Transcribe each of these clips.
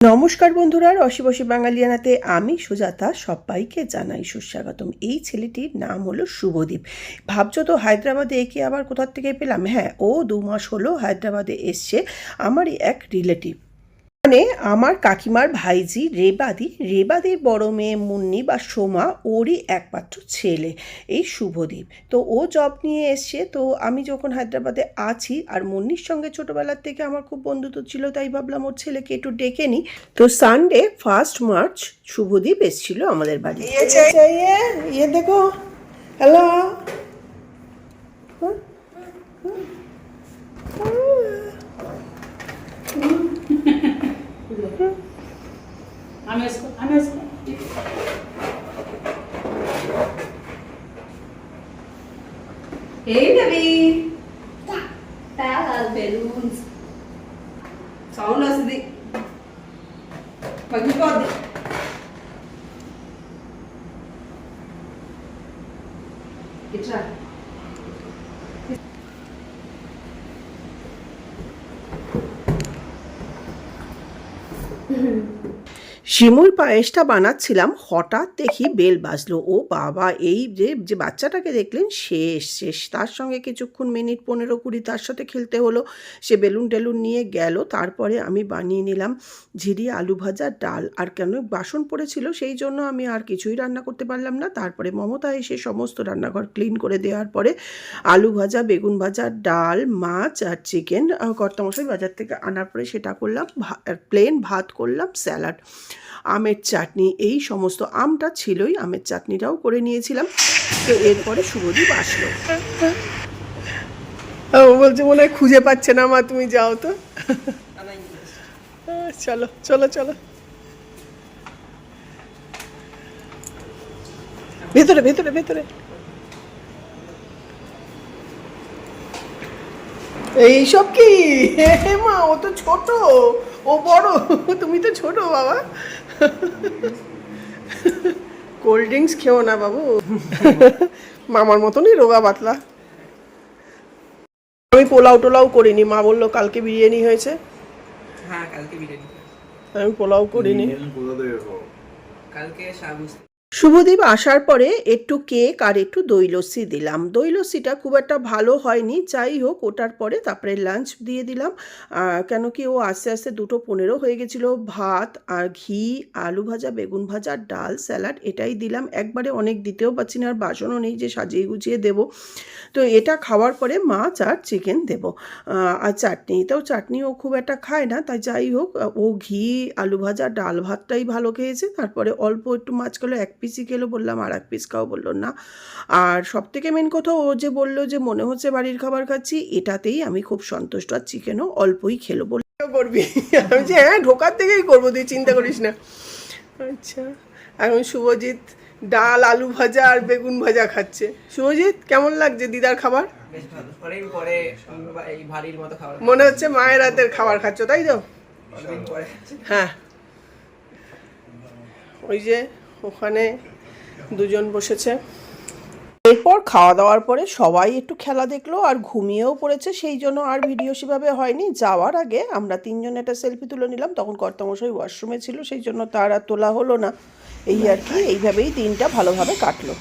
নমস্কার বন্ধুরা, রসিবসী বাঙালিয়ানাতে আমি সুজাতা সবাইকে জানাই সুস্বাগতম। এই ছেলেটির নাম হলো শুভদীপ। ভাবছো তো হায়দ্রাবাদে একে আবার কোথা থেকে পেলাম? হ্যাঁ, ও 2 মাস হলো হায়দ্রাবাদে এসছে। আমারই এক রিলেটিভ, মানে আমার কাকিমার ভাইজি রেবাদির বড় মেয়ে মুন্নি বা সোমা, ওরই একমাত্র ছেলে এই শুভদীপ। তো ও জব নিয়ে এসছে। তো আমি যখন হায়দ্রাবাদে আছি আর মুন্নির সঙ্গে ছোটোবেলার থেকে আমার খুব বন্ধুত্ব ছিল, তাই ভাবলাম ওর ছেলেকে একটু ডেকে নিই। তো সানডে 1 মার্চ শুভদীপ এসেছিল আমাদের বাড়ি। ইয়ে দেখো, hello, Hey baby. Tara balloons. Sound asidi. Pagipodi. Itra. শিমুর পায়েসটা বানাচ্ছিলাম, হঠাৎ দেখি বেল বাজলো। ও বাবা, এই যে বাচ্চাটাকে দেখলেন, শেষ। তার সঙ্গে কিছুক্ষণ মিনিট 15-20 তার সাথে খেলতে হলো। সে বেলুন টেলুন নিয়ে গেল। তারপরে আমি বানিয়ে নিলাম ঝিরি আলু ভাজা, ডাল। আর কেন বাসন পড়েছিল, সেই জন্য আমি আর কিছুই রান্না করতে পারলাম না। তারপরে মমতা এসে সমস্ত রান্নাঘর ক্লিন করে দেওয়ার পরে আলু ভাজা, বেগুন ভাজা, ডাল, মাছ আর চিকেন কর্তামশাই বাজার থেকে আনার পরে সেটা করলাম। প্লেন ভাত করলাম, স্যালাড, আমের চাটনি, এই সমস্ত। আমটা ছিলই, আমের চাটনিটাও করে নিয়েছিলাম। তো এরপরে শুভদীপ আসলো। ও বলছে মনে হয় খুঁজে পাচ্ছে না, মা তুমি যাও তো। চলো চলো চলো, ভেতরে ভেতরে ভেতরে। এইসব কি মা? ও তো ছোট, ও বড়, তুমি তো ছোট বাবা। কোল্ড ড্রিঙ্কস খেও না বাবু, মামার মতনই রোগা পাতলা। আমি পোলাও টোলাও করিনি, মা বললো কালকে বিরিয়ানি হয়েছে। হ্যাঁ, কালকে বিরিয়ানি, আমি পোলাও করিনি। কালকে সাবু। শুভদীপ আসার পরে একটু কেক আর একটু দই লস্যি দিলাম। দই লস্যিটা খুব একটা ভালো হয়নি, যাই হোক। ওটার পরে তারপরে লাঞ্চ দিয়ে দিলাম। কেন কি ও আস্তে আস্তে 2:15 হয়ে গেছিলো। ভাত আর ঘি, আলু ভাজা, বেগুন ভাজা, ডাল, স্যালাড, এটাই দিলাম। একবারে অনেক দিতেও পারছি না, আর বাসনও নেই যে সাজিয়ে গুছিয়ে দেবো। তো এটা খাওয়ার পরে মাছ আর চিকেন দেবো, আর চাটনি। তাও চাটনি ও খুব একটা খায় না, তাই যাই হোক, ও ঘি, আলু ভাজা, ডাল ভাতটাই ভালো খেয়েছে। তারপরে অল্প একটু মাছ খেলো, 1 পিসই খেলো। বললাম আর 1 পিস খাও, বললো না। আর সবথেকে মেন কথা, ও যে বললো যে মনে হচ্ছে বাড়ির খাবার খাচ্ছি, এটাতেই আমি খুব সন্তুষ্ট। আর চিকেনও অল্পই খেলো। বললো করবি? আমি যে হ্যাঁ, ঢোকার থেকেই করবো, তুই চিন্তা করিস না। আচ্ছা, এখন শুভজিৎ ডাল, আলু ভাজা আর বেগুন ভাজা খাচ্ছে। শুভজিৎ, কেমন লাগছে দিদার খাবার? বেশ ভালো, অনেকদিন পরে এই ভারীর মতো খাবার মনে হচ্ছে মায়ের হাতের খাবার খাচ্ছ, তাই তো? অনেকদিন পরে। হ্যাঁ, ওই যে ওখানে দুজন বসেছে। এরপর খাওয়া দাওয়ার পরে সবাই একটু খেলা দেখলো আর ঘুমিয়েও পড়েছে, সেই জন্য আর ভিডিও সেভাবে হয়নি। যাওয়ার আগে আমরা 3 জন একটা সেলফি তুলে নিলাম। তখন কর্তামশাই ওয়াশরুমে ছিল, সেই জন্য তার আর তোলা হলো না। এই আর কি, এইভাবেই দিনটা ভালোভাবে কাটলো।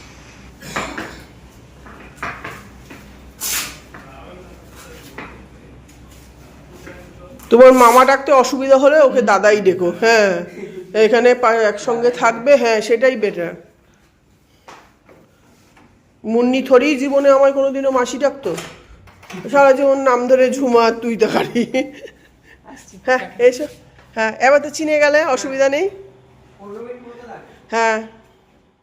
তোমার মামা ডাকতে অসুবিধা হলে ওকে দাদাই ডেকো। হ্যাঁ, এখানে একসঙ্গে থাকবে, হ্যাঁ সেটাই বেটার। মুন্নি থরেই জীবনে আমায় কোনোদিনও মাসি ডাকতো, সারা জীবন নাম ধরে ঝুমা তুই দেখারি। হ্যাঁ এসো, হ্যাঁ এবার তো চিনে গেলে, অসুবিধা নেই। হ্যাঁ,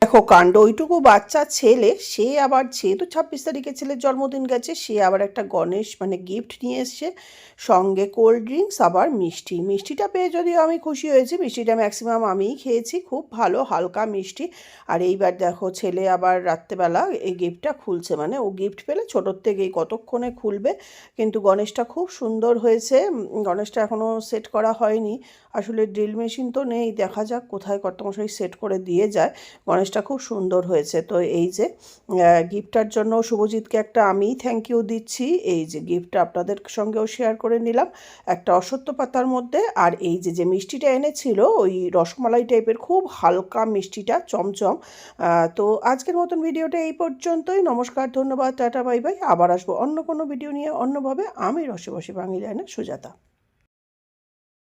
দেখো কাণ্ড, ওইটুকু বাচ্চা ছেলে, সে আবার যেহেতু 26 তারিখে ছেলের জন্মদিন গেছে, সে আবার একটা গণেশ মানে গিফট নিয়ে এসছে, সঙ্গে কোল্ড ড্রিঙ্কস, আবার মিষ্টি। মিষ্টিটা পেয়ে যদিও আমি খুশি হয়েছি, মিষ্টিটা ম্যাক্সিমাম আমিই খেয়েছি, খুব ভালো হালকা মিষ্টি। আর এইবার দেখো ছেলে আবার রাত্রেবেলা এই গিফটটা খুলছে, মানে ও গিফট পেলে ছোটোর থেকেই কতক্ষণে খুলবে। কিন্তু গণেশটা খুব সুন্দর হয়েছে। গণেশটা এখনও সেট করা হয়নি, আসলে ড্রিল মেশিন তো নেই, দেখা যাক কোথায় কর্তামশাই সেট করে দিয়ে যায়। গণেশটা খুব সুন্দর হয়েছে। তো এই যে গিফটটার জন্য শুভজিৎকে একটা আমি থ্যাংক ইউ দিচ্ছি। এই যে গিফটটা আপনাদের সঙ্গেও শেয়ার করে নিলাম, একটা অশ্বত্থ পাতার মধ্যে। আর এই যে মিষ্টিটা এনেছিল ওই রসমালাই টাইপের, খুব হালকা মিষ্টিটা, চমচম। তো আজকের মতন ভিডিওটা এই পর্যন্তই। নমস্কার, ধন্যবাদ, টাটা, বাই বাই। আবার আসবো অন্য কোনো ভিডিও নিয়ে অন্যভাবে। আমি রসে বসে বাঙালি সুজাতা।